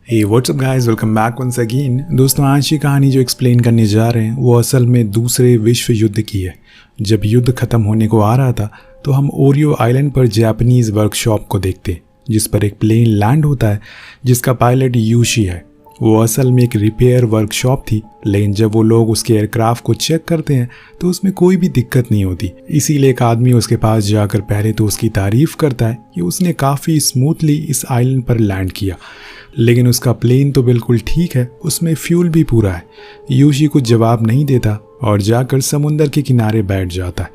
हे what's up guys, welcome back once again. दोस्तों, आज की कहानी जो एक्सप्लेन करने जा रहे हैं वो असल में दूसरे विश्व युद्ध की है। जब युद्ध खत्म होने को आ रहा था तो हम ओरियो आइलैंड पर जापानीज वर्कशॉप को देखते हैं, जिस पर एक प्लेन लैंड होता है जिसका पायलट यूशी है। वो असल में एक रिपेयर वर्कशॉप थी, लेकिन जब वो लोग उसके एयरक्राफ्ट को चेक करते हैं तो उसमें कोई भी दिक्कत नहीं होती। इसीलिए एक आदमी उसके पास जाकर पहले तो उसकी तारीफ करता है कि उसने काफ़ी स्मूथली इस आइलैंड पर लैंड किया, लेकिन उसका प्लेन तो बिल्कुल ठीक है, उसमें फ्यूल भी पूरा है। यूशी कुछ जवाब नहीं देता और जाकर समुंदर के किनारे बैठ जाता है।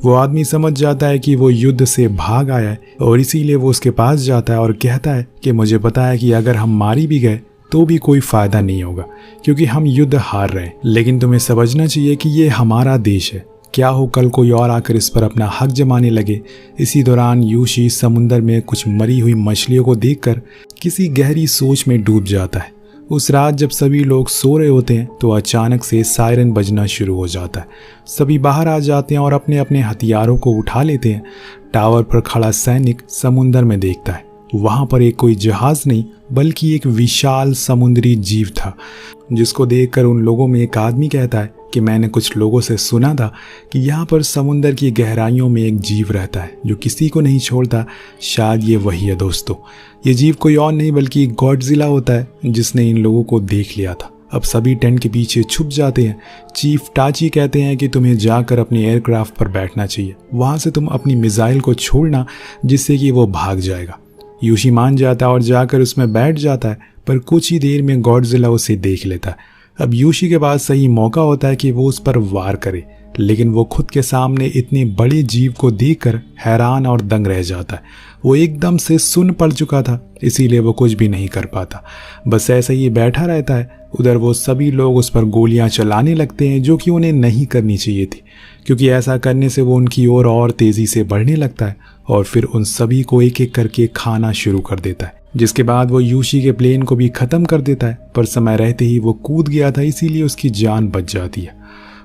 वो आदमी समझ जाता है कि वो युद्ध से भाग आया है और इसीलिए वो उसके पास जाता है और कहता है कि मुझे पता है कि अगर हम मारी भी गए तो भी कोई फ़ायदा नहीं होगा, क्योंकि हम युद्ध हार रहे हैं। लेकिन तुम्हें समझना चाहिए कि ये हमारा देश है, क्या हो कल कोई और आकर इस पर अपना हक जमाने लगे। इसी दौरान यूशी समुंदर में कुछ मरी हुई मछलियों को देखकर किसी गहरी सोच में डूब जाता है। उस रात जब सभी लोग सो रहे होते हैं तो अचानक से सायरन बजना शुरू हो जाता है। सभी बाहर आ जाते हैं और अपने अपने हथियारों को उठा लेते हैं। टावर पर खड़ा सैनिक समुंदर में देखता है। वहाँ पर एक कोई जहाज नहीं बल्कि एक विशाल समुद्री जीव था, जिसको देखकर उन लोगों में एक आदमी कहता है कि मैंने कुछ लोगों से सुना था कि यहाँ पर समुंदर की गहराइयों में एक जीव रहता है जो किसी को नहीं छोड़ता। शायद ये वही है दोस्तों। ये जीव कोई और नहीं बल्कि गॉडजिला होता है, जिसने इन लोगों को देख लिया था। अब सभी टेंट के पीछे छुप जाते हैं। चीफ टाची कहते हैं कि तुम्हें जाकर अपने एयरक्राफ्ट पर बैठना चाहिए, वहाँ से तुम अपनी मिसाइल को छोड़ना जिससे कि वो भाग जाएगा। यूशी मान जाता है और जाकर उसमें बैठ जाता है, पर कुछ ही देर में गॉडजिला उसे देख लेता है। अब यूशी के पास सही मौका होता है कि वो उस पर वार करे, लेकिन वो खुद के सामने इतने बड़े जीव को देखकर हैरान और दंग रह जाता है। वो एकदम से सुन्न पड़ चुका था, इसीलिए वो कुछ भी नहीं कर पाता, बस ऐसे ही बैठा रहता है। उधर वो सभी लोग उस पर गोलियां चलाने लगते हैं, जो कि उन्हें नहीं करनी चाहिए थी, क्योंकि ऐसा करने से वो उनकी ओर और तेज़ी से बढ़ने लगता है और फिर उन सभी को एक एक करके खाना शुरू कर देता है। जिसके बाद वो यूशी के प्लेन को भी ख़त्म कर देता है, पर समय रहते ही वो कूद गया था, इसीलिए उसकी जान बच जाती है।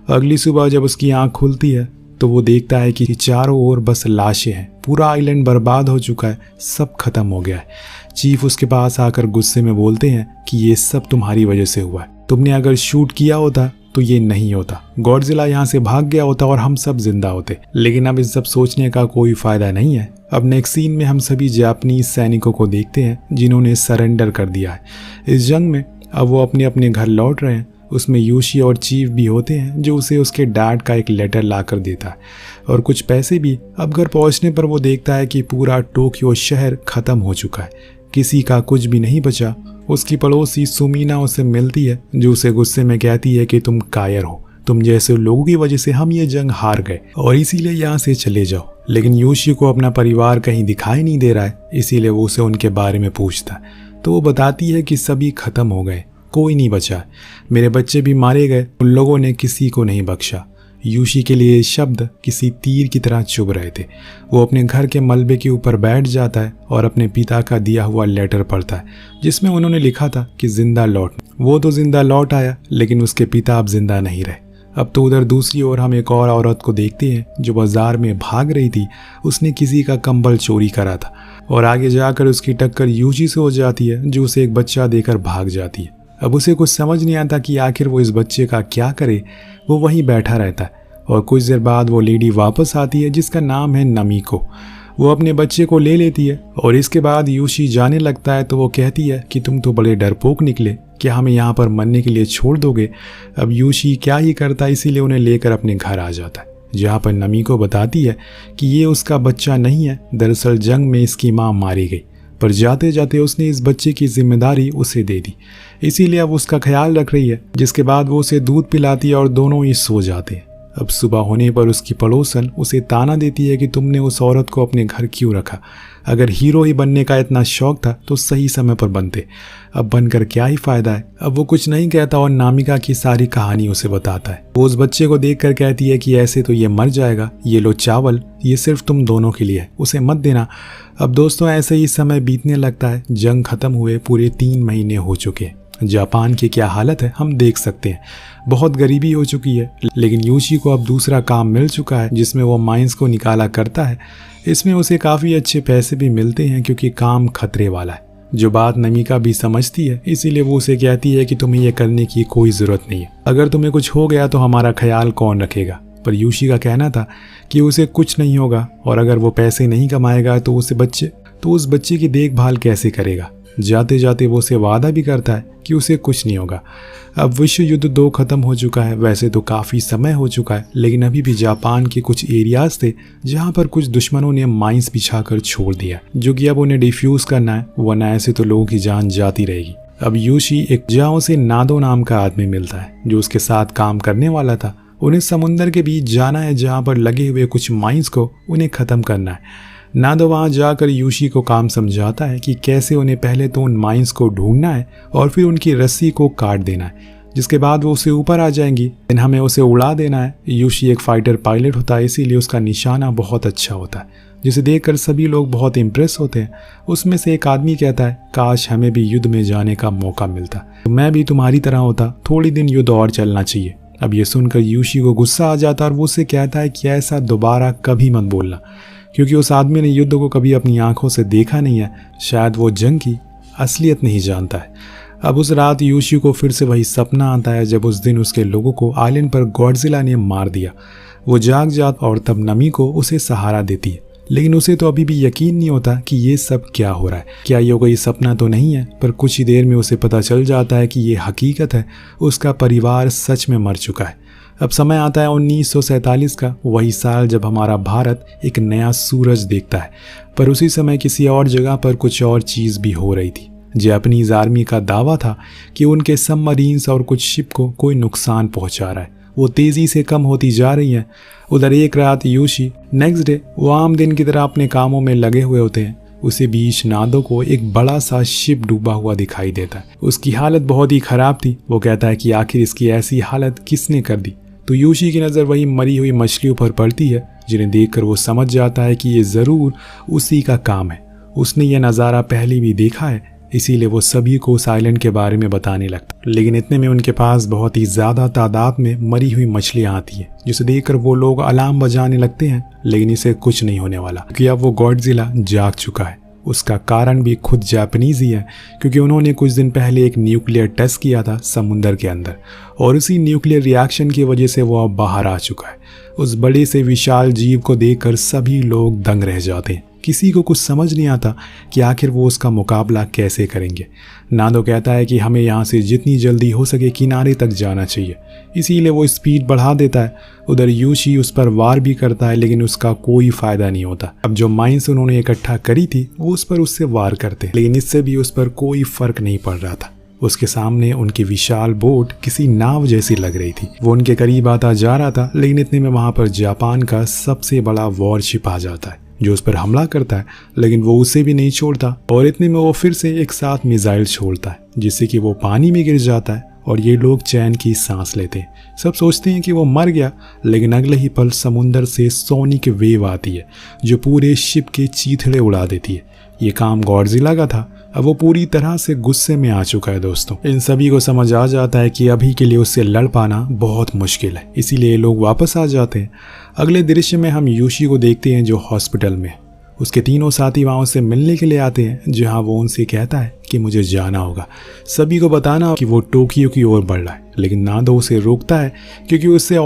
अगली सुबह जब उसकी आँख खुलती है तो वो देखता है कि चारों ओर बस लाशें हैं। पूरा आइलैंड बर्बाद हो चुका है, सब खत्म हो गया है। चीफ उसके पास आकर गुस्से में बोलते हैं कि ये सब तुम्हारी वजह से हुआ है, तुमने अगर शूट किया होता तो ये नहीं होता, गॉडजिला यहाँ से भाग गया होता और हम सब जिंदा होते। लेकिन अब इस सब सोचने का कोई फायदा नहीं है। अब नेक्स्ट सीन में हम सभी जापानीज सैनिकों को देखते हैं जिन्होंने सरेंडर कर दिया है इस जंग में। अब वो अपने अपने घर लौट रहे हैं। उसमें यूशी और चीफ भी होते हैं, जो उसे उसके डैड का एक लेटर ला कर देता है और कुछ पैसे भी। अब घर पहुंचने पर वो देखता है कि पूरा टोक्यो शहर खत्म हो चुका है, किसी का कुछ भी नहीं बचा। उसकी पड़ोसी सुमीना उसे मिलती है, जो उसे गुस्से में कहती है कि तुम कायर हो, तुम जैसे लोगों की वजह से हम ये जंग हार गए और इसीलिए यहाँ से चले जाओ। लेकिन यूशी को अपना परिवार कहीं दिखाई नहीं दे रहा है, इसीलिए वो उसे उनके बारे में पूछता है तो वो बताती है कि सभी खत्म हो गए, कोई नहीं बचा, मेरे बच्चे भी मारे गए, उन लोगों ने किसी को नहीं बख्शा। यूशी के लिए शब्द किसी तीर की तरह चुभ रहे थे। वो अपने घर के मलबे के ऊपर बैठ जाता है और अपने पिता का दिया हुआ लेटर पढ़ता है, जिसमें उन्होंने लिखा था कि जिंदा लौट। वो तो जिंदा लौट आया, लेकिन उसके पिता अब जिंदा नहीं रहे। अब तो उधर दूसरी ओर हम एक और औरत को देखते हैं जो बाजार में भाग रही थी। उसने किसी का कंबल चोरी करा था और आगे जाकर उसकी टक्कर यूशी से हो जाती है, जो उसे एक बच्चा देकर भाग जाती है। अब उसे कुछ समझ नहीं आता कि आखिर वो इस बच्चे का क्या करे। वो वहीं बैठा रहता है और कुछ देर बाद वो लेडी वापस आती है, जिसका नाम है नमीको। वो अपने बच्चे को ले लेती है और इसके बाद यूशी जाने लगता है तो वो कहती है कि तुम तो बड़े डरपोक निकले, क्या हमें यहाँ पर मरने के लिए छोड़ दोगे। अब यूशी क्या ही करता, इसीलिए उन्हें लेकर अपने घर आ जाता है, जहाँ पर नमीको बताती है कि ये उसका बच्चा नहीं है, दरअसल जंग में इसकी माँ मारी गई, पर जाते जाते उसने इस बच्चे की जिम्मेदारी उसे दे दी, इसीलिए अब उसका ख्याल रख रही है। जिसके बाद वो उसे दूध पिलाती है और दोनों ही सो जाते हैं। अब सुबह होने पर उसकी पड़ोसन उसे ताना देती है कि तुमने उस औरत को अपने घर क्यों रखा, अगर हीरो ही बनने का इतना शौक था तो सही समय पर बनते, अब बनकर क्या ही फायदा है। अब वो कुछ नहीं कहता और नामिका की सारी कहानी उसे बताता है। वो उस बच्चे को देखकर कहती है कि ऐसे तो ये मर जाएगा, ये लो चावल, ये सिर्फ तुम दोनों के लिए है, उसे मत देना। अब दोस्तों ऐसे ही समय बीतने लगता है। जंग खत्म हुए पूरे 3 महीने हो चुके हैं। जापान की क्या हालत है हम देख सकते हैं, बहुत गरीबी हो चुकी है। लेकिन यूशी को अब दूसरा काम मिल चुका है जिसमें वो माइंस को निकाला करता है। इसमें उसे काफ़ी अच्छे पैसे भी मिलते हैं क्योंकि काम खतरे वाला है। जो बात नमिका भी समझती है, इसीलिए वो उसे कहती है कि तुम्हें यह करने की कोई ज़रूरत नहीं है। अगर तुम्हें कुछ हो गया तो हमारा ख्याल कौन रखेगा। पर यूशी का कहना था कि उसे कुछ नहीं होगा और अगर वो पैसे नहीं कमाएगा तो उस बच्चे की देखभाल कैसे करेगा। जाते जाते वो उसे वादा भी करता है कि उसे कुछ नहीं होगा। अब विश्व युद्ध 2 खत्म हो चुका है। वैसे तो काफ़ी समय हो चुका है, लेकिन अभी भी जापान के कुछ एरियाज थे जहाँ पर कुछ दुश्मनों ने माइंस बिछाकर छोड़ दिया, जो कि अब उन्हें डिफ्यूज करना है, वरना ऐसे तो लोगों की जान जाती रहेगी। अब यूशी एक जाओ से नादो नाम का आदमी मिलता है जो उसके साथ काम करने वाला था। उन्हें समुंदर के बीच जाना है जहाँ पर लगे हुए कुछ माइंस को उन्हें ख़त्म करना है। नादो वहाँ जाकर यूशी को काम समझाता है कि कैसे उन्हें पहले तो उन माइंस को ढूंढना है और फिर उनकी रस्सी को काट देना है, जिसके बाद वो उसे ऊपर आ जाएंगी। हमें उसे उड़ा देना है। यूशी एक फाइटर पायलट होता है, इसीलिए उसका निशाना बहुत अच्छा होता है, जिसे देखकर सभी लोग बहुत इम्प्रेस होते हैं। उसमें से एक आदमी कहता है, काश हमें भी युद्ध में जाने का मौका मिलता, तो मैं भी तुम्हारी तरह होता, थोड़ी दिन युद्ध और चलना चाहिए। अब ये सुनकर यूशी को गुस्सा आ जाता है और वो उसे कहता है कि ऐसा दोबारा कभी मत बोलना, क्योंकि उस आदमी ने युद्ध को कभी अपनी आंखों से देखा नहीं है। शायद वो जंग की असलियत नहीं जानता है। अब उस रात यूशी को फिर से वही सपना आता है जब उस दिन उसके लोगों को आइलैंड पर गॉडजिला ने मार दिया। वो जाग जाता और तब नमी को उसे सहारा देती है, लेकिन उसे तो अभी भी यकीन नहीं होता कि ये सब क्या हो रहा है। क्या ये कोई सपना तो नहीं है। पर कुछ ही देर में उसे पता चल जाता है कि ये हकीकत है। उसका परिवार सच में मर चुका है। अब समय आता है 1947 का, वही साल जब हमारा भारत एक नया सूरज देखता है। पर उसी समय किसी और जगह पर कुछ और चीज़ भी हो रही थी। जापानीज आर्मी का दावा था कि उनके सबमरीन्स और कुछ शिप को कोई नुकसान पहुंचा रहा है। वो तेज़ी से कम होती जा रही हैं। उधर एक रात यूशी, नेक्स्ट डे वो आम दिन की तरह अपने कामों में लगे हुए होते हैं। उसे बीच नादो को एक बड़ा सा शिप डूबा हुआ दिखाई देता है। उसकी हालत बहुत ही ख़राब थी। वो कहता है कि आखिर इसकी ऐसी हालत किसने कर दी। तो यूशी की नज़र वही मरी हुई मछलियों पर पड़ती है, जिन्हें देखकर वो समझ जाता है कि ये ज़रूर उसी का काम है। उसने यह नज़ारा पहले भी देखा है, इसीलिए वो सभी को उस आइलैंड के बारे में बताने लगता। लेकिन इतने में उनके पास बहुत ही ज़्यादा तादाद में मरी हुई मछलियाँ आती हैं, जिसे देखकर वो लोग अलार्म बजाने लगते हैं। लेकिन इसे कुछ नहीं होने वाला, क्योंकि अब वो गॉडजिला जाग चुका है। उसका कारण भी खुद जापानीज ही है, क्योंकि उन्होंने कुछ दिन पहले एक न्यूक्लियर टेस्ट किया था समुंदर के अंदर, और उसी न्यूक्लियर रिएक्शन की वजह से वो अब बाहर आ चुका है। उस बड़े से विशाल जीव को देखकर सभी लोग दंग रह जाते हैं। किसी को कुछ समझ नहीं आता कि आखिर वो उसका मुकाबला कैसे करेंगे। नादो कहता है कि हमें यहाँ से जितनी जल्दी हो सके किनारे तक जाना चाहिए, इसीलिए वो स्पीड बढ़ा देता है। उधर यूशी उस पर वार भी करता है, लेकिन उसका कोई फायदा नहीं होता। अब जो माइंस उन्होंने इकट्ठा करी थी वो उस पर उससे वार करते, लेकिन इससे भी उस पर कोई फर्क नहीं पड़ रहा था। उसके सामने उनकी विशाल बोट किसी नाव जैसी लग रही थी। वो उनके करीब आता जा रहा था, लेकिन इतने में वहां पर जापान का सबसे बड़ा वॉरशिप आ जाता है, जो उस पर हमला करता है। लेकिन वो उसे भी नहीं छोड़ता, और इतने में वो फिर से एक साथ मिसाइल छोड़ता है, जिससे कि वो पानी में गिर जाता है और ये लोग चैन की सांस लेते हैं। सब सोचते हैं कि वो मर गया, लेकिन अगले ही पल समुंदर से सोनिक वेव आती है, जो पूरे शिप के चीथड़े उड़ा देती है। ये काम गॉडजिला का था। अब वो पूरी तरह से गुस्से में आ चुका है। दोस्तों, इन सभी को समझ आ जाता है कि अभी के लिए उससे लड़ पाना बहुत मुश्किल है, इसीलिए ये लोग वापस आ जाते हैं। अगले दृश्य में हम यूशी को देखते हैं जो हॉस्पिटल में। उसके तीनों साथी वहाँ उससे मिलने के लिए आते हैं, जहाँ वो उनसे कहता है कि मुझे जाना होगा, सभी को बताना कि वो टोक्यो की ओर बढ़ रहा है। लेकिन नादो उसे रोकता है, क्योंकि इससे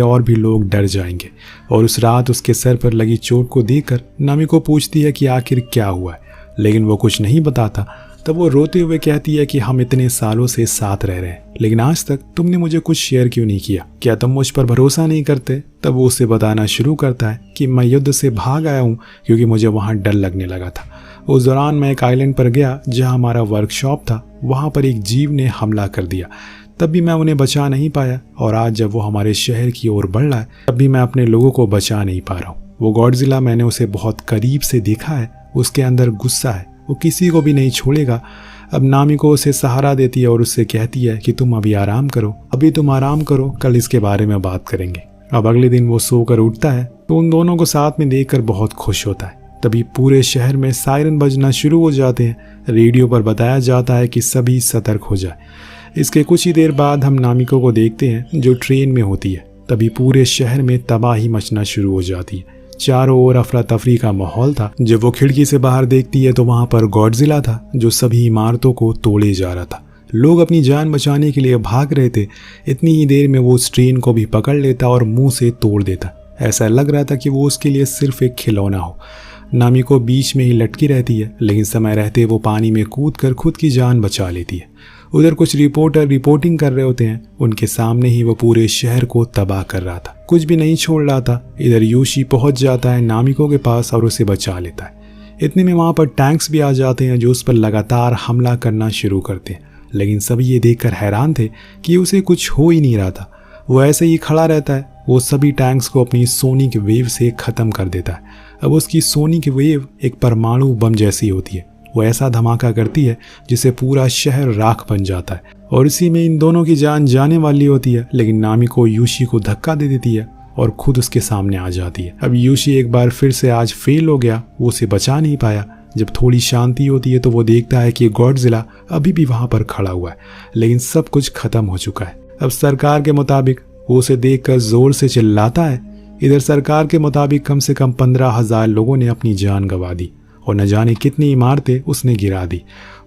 और भी लोग डर जाएंगे। और उस रात उसके सर पर लगी चोट को देखकर नामी को पूछती है कि आखिर क्या हुआ है, लेकिन वो कुछ नहीं बताता। तब वो रोते हुए कहती है कि हम इतने सालों से साथ रह रहे हैं, लेकिन आज तक तुमने मुझे कुछ शेयर क्यों नहीं किया? क्या तुम मुझ पर भरोसा नहीं करते? तब वो उसे बताना शुरू करता है कि मैं युद्ध से भाग आया हूँ, क्योंकि मुझे वहाँ डर लगने लगा था। उस दौरान मैं एक आइलैंड पर गया जहाँ हमारा वर्कशॉप था। वहाँ पर एक जीव ने हमला कर दिया, तब भी मैं उन्हें बचा नहीं पाया। और आज जब वो हमारे शहर की ओर बढ़ रहा है, तब भी मैं अपने लोगों को बचा नहीं पा रहा हूँ। वो गॉडजिला, मैंने उसे बहुत करीब से देखा है। उसके अंदर गुस्सा है, वो किसी को भी नहीं छोड़ेगा। अब नामी को उसे सहारा देती है और उससे कहती है कि तुम अभी आराम करो, कल इसके बारे में बात करेंगे। अब अगले दिन वो सोकर उठता है तो उन दोनों को साथ में देखकर बहुत खुश होता है। तभी पूरे शहर में सायरन बजना शुरू हो जाते हैं। रेडियो पर बताया जाता है कि सभी सतर्क हो जाए। इसके कुछ ही देर बाद हम नामिको को देखते हैं जो ट्रेन में होती है। तभी पूरे शहर में तबाही मचना शुरू हो जाती है। चारों ओर अफरा तफरी का माहौल था। जब वो खिड़की से बाहर देखती है तो वहां पर गॉडजिला था जो सभी इमारतों को तोड़े जा रहा था। लोग अपनी जान बचाने के लिए भाग रहे थे। इतनी ही देर में वो उस ट्रेन को भी पकड़ लेता और मुंह से तोड़ देता। ऐसा लग रहा था कि वो उसके लिए सिर्फ एक खिलौना हो। नामिको बीच में ही लटकी रहती है, लेकिन समय रहते वो पानी में कूद कर खुद की जान बचा लेती है। उधर कुछ रिपोर्टर रिपोर्टिंग कर रहे होते हैं। उनके सामने ही वो पूरे शहर को तबाह कर रहा था, कुछ भी नहीं छोड़ रहा था। इधर यूशी पहुंच जाता है नामिको के पास और उसे बचा लेता है। इतने में वहां पर टैंक्स भी आ जाते हैं जो उस पर लगातार हमला करना शुरू करते हैं, लेकिन सभी ये देखकर हैरान थे कि उसे कुछ हो ही नहीं रहा था। वो ऐसे ही खड़ा रहता है। वो सभी टैंक्स को अपनी सोनिक वेव से ख़त्म कर देता है। अब उसकी सोनिक वेव एक परमाणु बम जैसी होती है। वो ऐसा धमाका करती है जिससे पूरा शहर राख बन जाता है और इसी में इन दोनों की जान जाने वाली होती है। लेकिन नामिको यूशी को धक्का दे देती है और खुद उसके सामने आ जाती है। अब यूशी एक बार फिर से आज फेल हो गया, वो उसे बचा नहीं पाया। जब थोड़ी शांति होती है तो वो देखता है कि गॉडजिला अभी भी वहां पर खड़ा हुआ है, लेकिन सब कुछ खत्म हो चुका है। अब सरकार के मुताबिक वो उसे देखकर जोर से चिल्लाता है। इधर सरकार के मुताबिक कम से कम 15,000 लोगों ने अपनी जान गंवा दी और न जाने कितनी इमारतें उसने गिरा दी।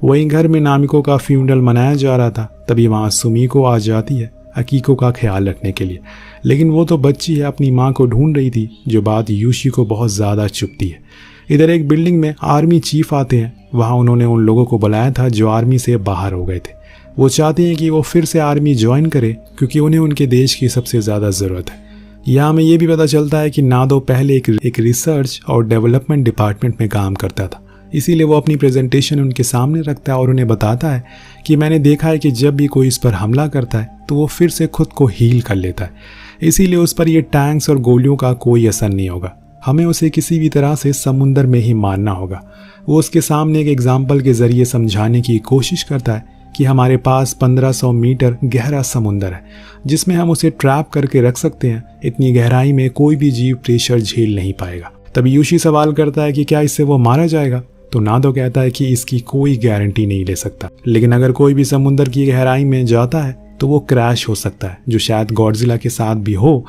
वहीं घर में नामिको का फ्यूनरल मनाया जा रहा था। तभी वहां सुमिको आ जाती है अकीको का ख्याल रखने के लिए, लेकिन वो तो बच्ची है, अपनी माँ को ढूंढ रही थी, जो बात यूशी को बहुत ज़्यादा चुभती है। इधर एक बिल्डिंग में आर्मी चीफ आते हैं। वहाँ उन्होंने उन लोगों को बुलाया था जो आर्मी से बाहर हो गए थे। वो चाहते हैं कि वो फिर से आर्मी ज्वाइन करे क्योंकि उन्हें उनके देश की सबसे ज़्यादा ज़रूरत है। यहाँ हमें ये भी पता चलता है कि नादो पहले एक रिसर्च और डेवलपमेंट डिपार्टमेंट में काम करता था, इसीलिए वो अपनी प्रेजेंटेशन उनके सामने रखता है और उन्हें बताता है कि मैंने देखा है कि जब भी कोई इस पर हमला करता है तो वो फिर से खुद को हील कर लेता है, इसीलिए उस पर ये टैंक्स और गोलियों का कोई असर नहीं होगा। हमें उसे किसी भी तरह से समुंदर में ही मारना होगा। वो उसके सामने एक एग्जाम्पल के जरिए समझाने की कोशिश करता है कि हमारे पास 1500 मीटर गहरा समुंदर है जिसमें हम उसे ट्रैप करके रख सकते हैं। इतनी गहराई में कोई भी जीव प्रेशर झेल नहीं पाएगा। तभी यूशी सवाल करता है कि क्या इससे वो मारा जाएगा, तो नादो कहता है कि इसकी कोई गारंटी नहीं ले सकता, लेकिन अगर कोई भी समुंदर की गहराई में जाता है तो वो क्रैश हो सकता है, जो शायद गॉडजिला के साथ भी हो।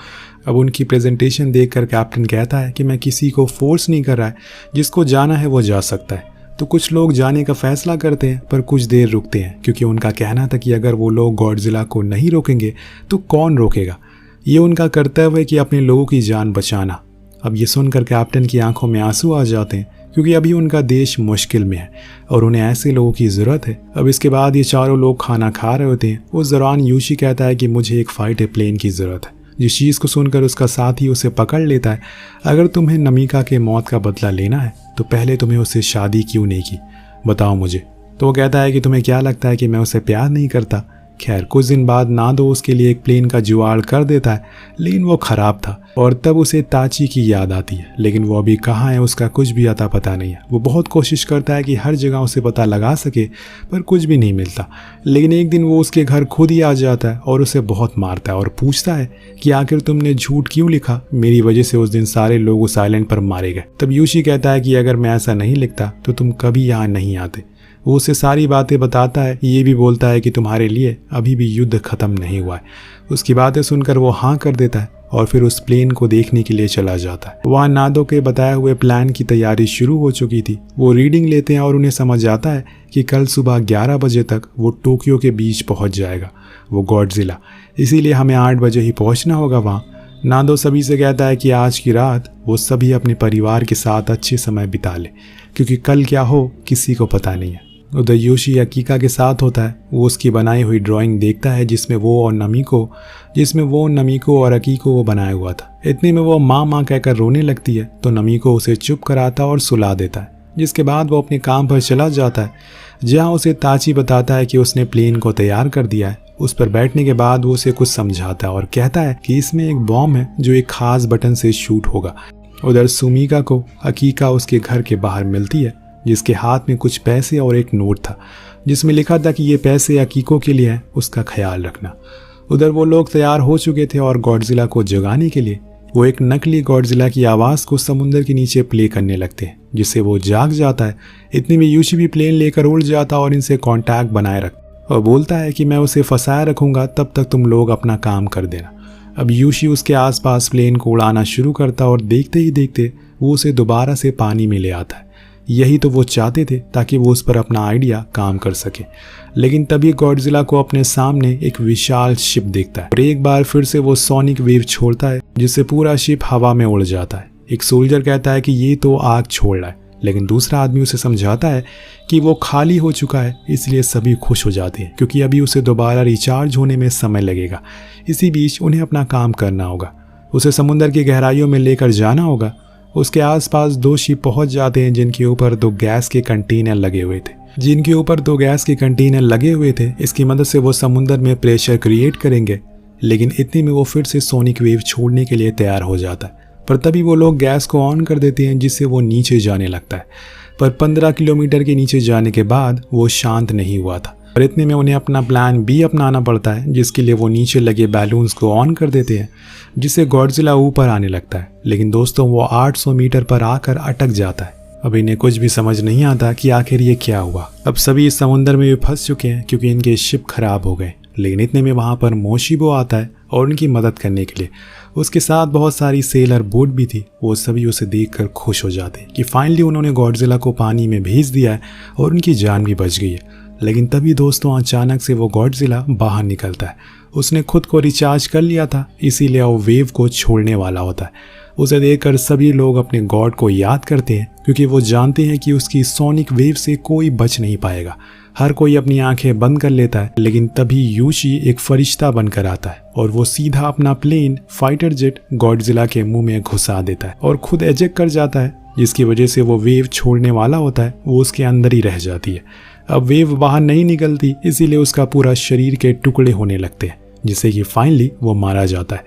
अब उनकी प्रेजेंटेशन देखकर कैप्टन कहता है कि मैं किसी को फोर्स नहीं कर रहा है, जिसको जाना है वो जा सकता है। तो कुछ लोग जाने का फैसला करते हैं पर कुछ देर रुकते हैं क्योंकि उनका कहना था कि अगर वो लोग गॉडजिला को नहीं रोकेंगे तो कौन रोकेगा। ये उनका कर्तव्य है कि अपने लोगों की जान बचाना। अब ये सुनकर कैप्टन की आंखों में आंसू आ जाते हैं क्योंकि अभी उनका देश मुश्किल में है और उन्हें ऐसे लोगों की ज़रूरत है। अब इसके बाद ये चारों लोग खाना खा रहे होते हैं। उस दौरान यूशी कहता है कि मुझे एक फाइटर प्लेन की ज़रूरत है। जिस चीज़ को सुनकर उसका साथी उसे पकड़ लेता है। अगर तुम्हें नमिका के मौत का बदला लेना है तो पहले तुम्हें उससे शादी क्यों नहीं की, बताओ मुझे। तो वो कहता है कि तुम्हें क्या लगता है कि मैं उसे प्यार नहीं करता। खैर कुछ दिन बाद नादो उसके लिए एक प्लेन का जुगाड़ कर देता है, लेकिन वो ख़राब था और तब उसे ताची की याद आती है, लेकिन वो अभी कहाँ है उसका कुछ भी अता पता नहीं है। वो बहुत कोशिश करता है कि हर जगह उसे पता लगा सके पर कुछ भी नहीं मिलता। लेकिन एक दिन वो उसके घर खुद ही आ जाता है और उसे बहुत मारता है और पूछता है कि आखिर तुमने झूठ क्यों लिखा, मेरी वजह से उस दिन सारे लोग उस आइलैंड पर मारे गए। तब यूशी कहता है कि अगर मैं ऐसा नहीं लिखता तो तुम कभी यहाँ नहीं आते। वो उसे सारी बातें बताता है, ये भी बोलता है कि तुम्हारे लिए अभी भी युद्ध खत्म नहीं हुआ है। उसकी बातें सुनकर वो हाँ कर देता है और फिर उस प्लेन को देखने के लिए चला जाता है। वहाँ नादो के बताए हुए प्लान की तैयारी शुरू हो चुकी थी। वो रीडिंग लेते हैं और उन्हें समझ आता है कि कल सुबह 11 बजे तक वो टोक्यो के बीच पहुँच जाएगा, वो गॉडजिला, इसीलिए हमें 8 बजे ही पहुँचना होगा वहाँ। नादो सभी से कहता है कि आज की रात वो सभी अपने परिवार के साथ अच्छे समय बिता ले क्योंकि कल क्या हो किसी को पता नहीं है। उधर यूशी अकीका के साथ होता है। वो उसकी बनाई हुई ड्राइंग देखता है जिसमें वो नमिको और अकीको वो बनाया हुआ था। इतने में वो माँ माँ कहकर रोने लगती है तो नमिको उसे चुप कराता और सुला देता है, जिसके बाद वो अपने काम पर चला जाता है जहाँ उसे ताची बताता है कि उसने प्लेन को तैयार कर दिया है। उस पर बैठने के बाद वो उसे कुछ समझाता है और कहता है कि इसमें एक बॉम्ब है जो एक खास बटन से शूट होगा। उधर सुमिका को अकीका उसके घर के बाहर मिलती है जिसके हाथ में कुछ पैसे और एक नोट था जिसमें लिखा था कि ये पैसे अकीको के लिए हैं, उसका ख्याल रखना। उधर वो लोग तैयार हो चुके थे और गॉडजिला को जगाने के लिए वो एक नकली गॉडजिला की आवाज़ को समुद्र के नीचे प्ले करने लगते हैं जिससे वो जाग जाता है। इतने में यूशी भी प्लेन लेकर उड़ जाता और इनसे कांटेक्ट बनाए रख और बोलता है कि मैं उसे फंसाए रखूंगा, तब तक तुम लोग अपना काम कर देना। अब यूशी उसके आसपास प्लेन को उड़ाना शुरू करता और देखते ही देखते वो उसे दोबारा से पानी में ले आता है। यही तो वो चाहते थे ताकि वो उस पर अपना आइडिया काम कर सके। लेकिन तभी गॉडजिला को अपने सामने एक विशाल शिप दिखता है और एक बार फिर से वो सोनिक वेव छोड़ता है जिससे पूरा शिप हवा में उड़ जाता है। एक सोल्जर कहता है कि ये तो आग छोड़ रहा है, लेकिन दूसरा आदमी उसे समझाता है कि वो खाली हो चुका है, इसलिए सभी खुश हो जाते हैं क्योंकि अभी उसे दोबारा रिचार्ज होने में समय लगेगा। इसी बीच उन्हें अपना काम करना होगा, उसे समुद्र की गहराइयों में लेकर जाना होगा। उसके आसपास 2 शिप पहुंच जाते हैं जिनके ऊपर 2 गैस के कंटेनर लगे हुए थे। इसकी मदद से वो समुद्र में प्रेशर क्रिएट करेंगे। लेकिन इतने में वो फिर से सोनिक वेव छोड़ने के लिए तैयार हो जाता है, पर तभी वो लोग गैस को ऑन कर देते हैं जिससे वो नीचे जाने लगता है। पर 15 किलोमीटर के नीचे जाने के बाद वो शांत नहीं हुआ था और इतने में उन्हें अपना प्लान बी अपनाना पड़ता है, जिसके लिए वो नीचे लगे बैलून्स को ऑन कर देते हैं जिससे गॉडजिला ऊपर आने लगता है। लेकिन दोस्तों वो 800 मीटर पर आकर अटक जाता है। अब इन्हें कुछ भी समझ नहीं आता कि आखिर ये क्या हुआ। अब सभी इस समुद्र में भी फंस चुके हैं क्योंकि इनके शिप खराब हो गए। लेकिन इतने में वहाँ पर मोशिबो आता है और उनकी मदद करने के लिए। उसके साथ बहुत सारी सेलर बोट भी थी। वो सभी उसे देखकर खुश हो जाते हैं कि फाइनली उन्होंने गॉडजिला को पानी में भेज दिया है और उनकी जान भी बच गई है। लेकिन तभी दोस्तों अचानक से वो गॉडजिला बाहर निकलता है। उसने खुद को रिचार्ज कर लिया था, इसीलिए वो वेव को छोड़ने वाला होता है। उसे देखकर सभी लोग अपने गॉड को याद करते हैं क्योंकि वो जानते हैं कि उसकी सोनिक वेव से कोई बच नहीं पाएगा। हर कोई अपनी आंखें बंद कर लेता है। लेकिन तभी यूशी एक फरिश्ता बनकर आता है और वो सीधा अपना प्लेन फाइटर जेट गॉडजिला के मुंह में घुसा देता है और खुद एजेक्ट कर जाता है, जिसकी वजह से वो वेव छोड़ने वाला होता है वो उसके अंदर ही रह जाती है। अब वेव बाहर नहीं निकलती, इसीलिए उसका पूरा शरीर के टुकड़े होने लगते हैं, जिससे कि फाइनली वो मारा जाता है।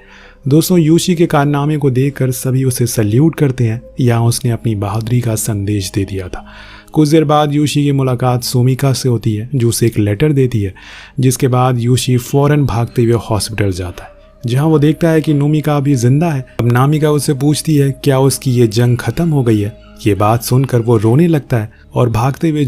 दोस्तों यूशी के कारनामे को देखकर सभी उसे सल्यूट करते हैं, यहाँ उसने अपनी बहादुरी का संदेश दे दिया था। कुछ देर बाद यूशी की मुलाकात सोमिका से होती है जो उसे एक लेटर देती है, जिसके बाद यूशी फौरन भागते हुए हॉस्पिटल जाता है जहाँ वो देखता है कि नोमिका अभी जिंदा है। अब नामिका उससे पूछती है क्या उसकी ये जंग खत्म हो गई है। ये बात सुनकर वो रोने लगता है और भागते हुए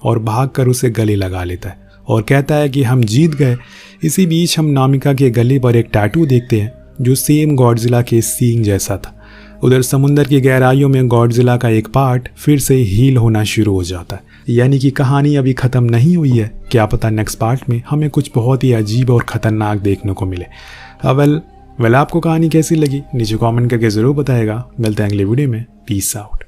भागकर उसे गले लगा लेता है और कहता है कि हम जीत गए। इसी बीच हम नामिका के गले पर एक टैटू देखते हैं जो सेम गॉडजिला के सींग जैसा था। उधर समुद्र की गहराइयों में गॉडजिला का एक पार्ट फिर से हील होना शुरू हो जाता है, यानी कि कहानी अभी ख़त्म नहीं हुई है। क्या पता नेक्स्ट पार्ट में हमें कुछ बहुत ही अजीब और ख़तरनाक देखने को मिले। वेल आपको कहानी कैसी लगी नीचे कमेंट करके ज़रूर बताएगा। मिलते हैं अगले वीडियो में। Peace out.